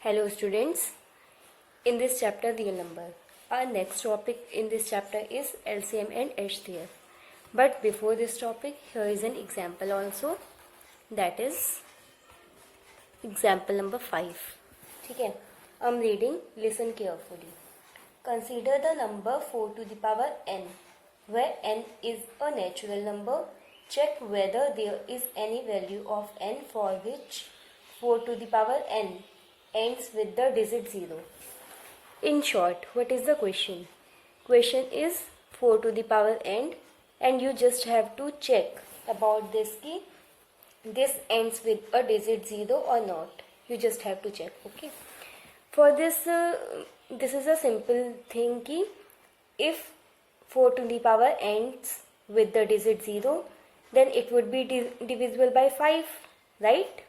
Hello students, in this chapter real number. Our next topic in this chapter is LCM and HCF. But before this topic, here is an example also, that is example number 5. ठीक है, I'm reading, listen carefully. Consider the number 4 to the power n, where n is a natural number. Check whether there is any value of n for which 4 to the power n ends with the digit 0. In short, what is the question? Question is 4 to the power n, and you just have to check about this ki this ends with a digit 0 or not. You just have to check, okay? For this, this is a simple thing ki if 4 to the power ends with the digit 0, then it would be divisible by 5, right?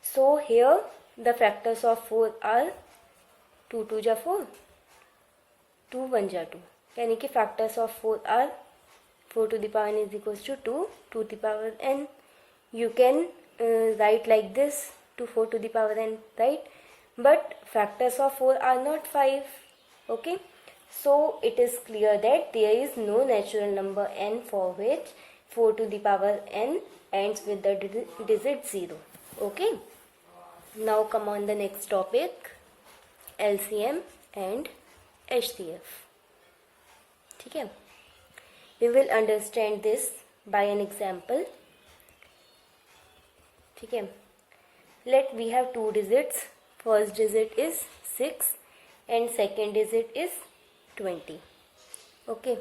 So here the factors of 4 are 2 2 ja 4, 2 1 ja 2. यानी कि factors of 4 are 4 to the power n is equals to 2 to the power n. You can write like this, to 4 to the power n, right? But factors of 4 are not 5, okay? So it is clear that there is no natural number n for which 4 to the power n ends with the digit 0, okay? Now come on the next topic, LCM and HCF. ठीक है, we will understand this by an example. ठीक है, let we have two digits. First digit is 6 and second digit is 20. Okay,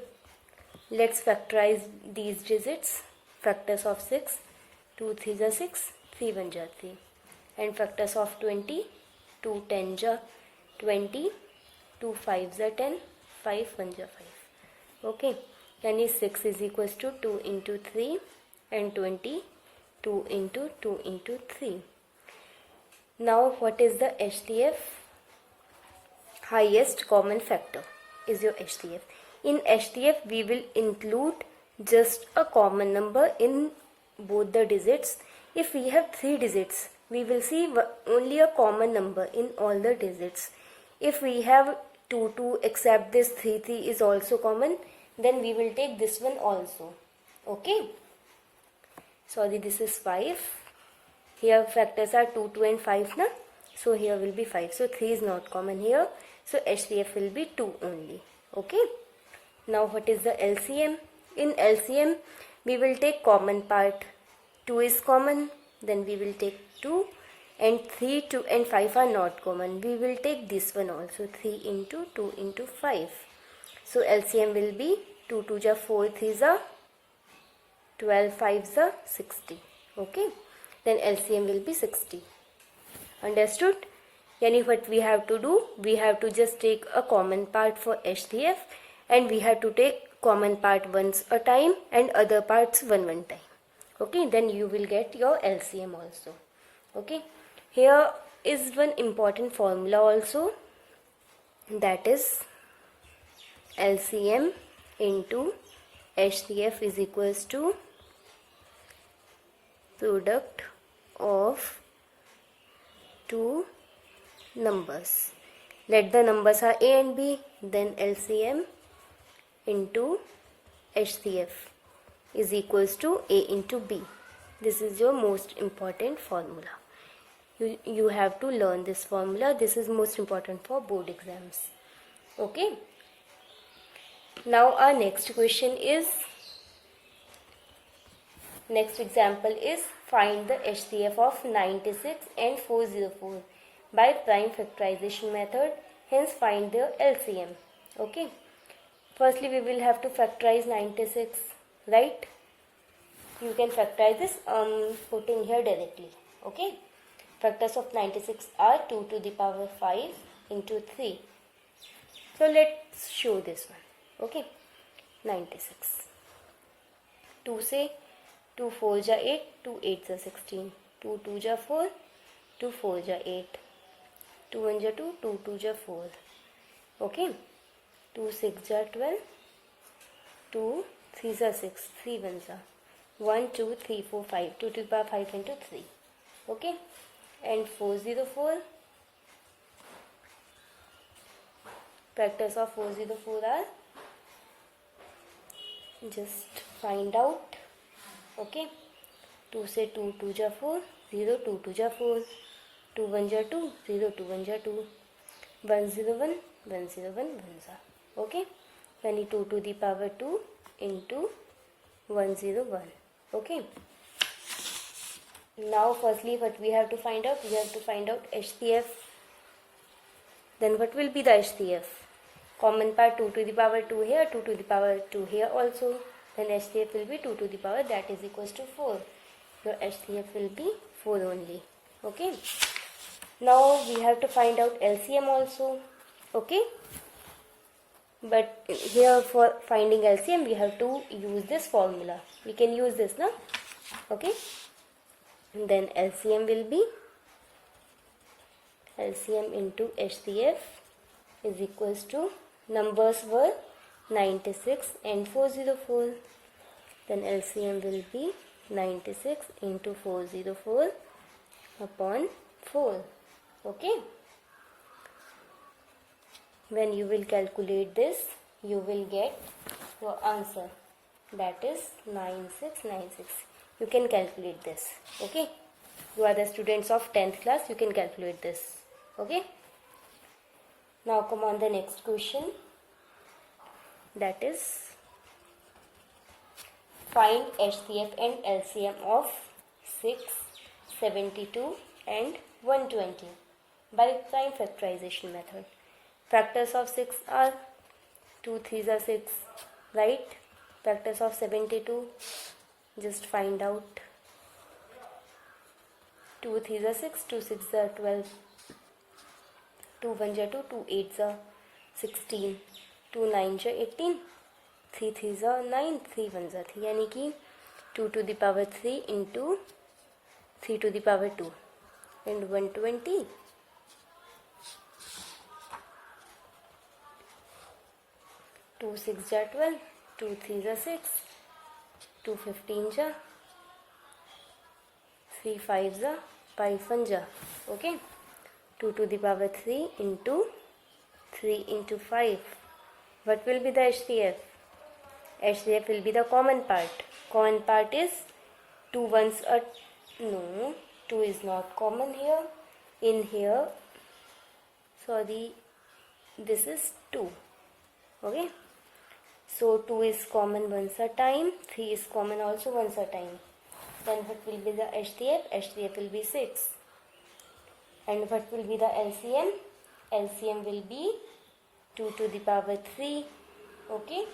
let's factorize these digits. Factors of 6, 2 3 ja 6, 3 1 ja 3. And factors of 20, 2 10 ja 20, 2 5 ja 10, 5 1 ja 5. Okay, यानी 6 is equals to 2 into 3 and 20 2 into 2 into 3. Now what is the HCF? Highest common factor is your HCF. In HCF we will include just a common number in both the digits. If we have 3 digits, we will see only a common number in all the digits. If we have 2 2 except this 3 3 is also common, then we will take this one also. Okay, sorry, this is 5. Here factors are 2 2 and 5 na, so here will be 5. So 3 is not common here, so HCF will be 2 only. Okay, now what is the LCM? In LCM we will take common part. 2 is common, then we will take 2, and 3 2 and 5 are not common. We will take this one also, 3 into 2 into 5. So LCM will be 2 2 ja 4, 3 ja 12, 5 ja 60. Okay, then LCM will be 60. Understood? Yani what we have to do, we have to just take a common part for HCF, and we have to take common part once a time and other parts one time. Okay, then you will get your LCM also. Okay, here is one important formula also, that is LCM into HCF is equals to product of two numbers. Let the numbers are A and B, then LCM into HCF is equals to A into B. This is your most important formula. You have to learn this formula. This is most important for board exams. Okay, now our next question is, next example is find the HCF of 96 and 404 by prime factorization method, hence find the LCM. Okay, firstly we will have to factorize 96, right? You can factorize this putting here directly. Okay, factors of 96 are 2 to the power 5 into 3. So let's show this one. Okay, 96, 2 से 2 4 ja 8, 2 8 ja 16, 2 2 ja 4, 2 4 ja 8, 2 1 ja 2, 2 2 ja 4. Okay, 2 6 ja 12, 2 3 ja 6, 3 1 ja 1 2 3 4 5, 2 to the power 5 into 3. Okay, and 404. Factors of 404 are, just find out. Okay, 2 से 2 2 जा 4, 0 2 2 जा 4, 2 1 जा 2, 0 2 1 जा 2, 1 0 1 1 0 1 1 जा. Okay, यानी 2 to the power 2 into 101. Okay, now firstly what we have to find out, we have to find out HCF. Then what will be the HCF? Common part 2 to the power 2 here, 2 to the power 2 here also. Then HCF will be 2 to the power, that is equals to 4. Your HCF will be 4 only. Okay, now we have to find out LCM also. Okay, but here for finding LCM we have to use this formula. We can use this now. Okay, and then LCM will be LCM into HCF is equals to, numbers were 96 and 404. Then LCM will be 96 into 404 upon 4. Okay, when you will calculate this, you will get your answer, that is 9696. You can calculate this. Okay, you are the students of 10th class, you can calculate this. Okay, now come on the next question, that is find HCF and LCM of 6, 72 and 120 by prime factorization method. Factors of 6 are 2 3s are 6, right? Factors of 72, just find out. 2 3s are 6, 2 6s are 12, 2 1s are 2, 2 8s are 16, 2 9s are 18, 3 3s are 9, 3 1s are 3, यानी कि 2 to the power 3 into 3 to the power 2 and 120. 2 6 are 12, 2 3s are 6, 2 15s are, 3 5s are, 5 1s are. Okay, 2 to the power 3 into 3 into 5. What will be the HCF? HCF will be the common part. Common part is 2 1s are, no, 2 is not common here. In here, sorry, this is 2. Okay, so 2 is common once a time, 3 is common also once a time. Then what will be the HCF? HCF will be 6. And what will be the LCM? LCM will be 2 to the power 3, okay,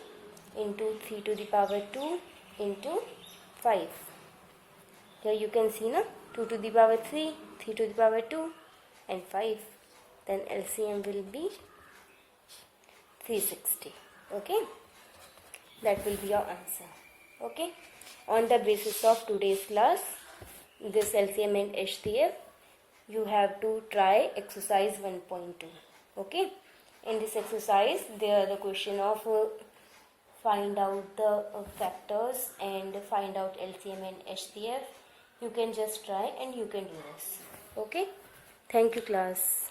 into 3 to the power 2 into 5. Here you can see, na, 2 to the power 3, 3 to the power 2 and 5. Then LCM will be 360. Okay, that will be your answer. Okay, on the basis of today's class, this LCM and HCF, you have to try exercise 1.2. Okay, in this exercise there are the question of find out the factors and find out LCM and HCF. You can just try and you can do this. Okay, thank you class.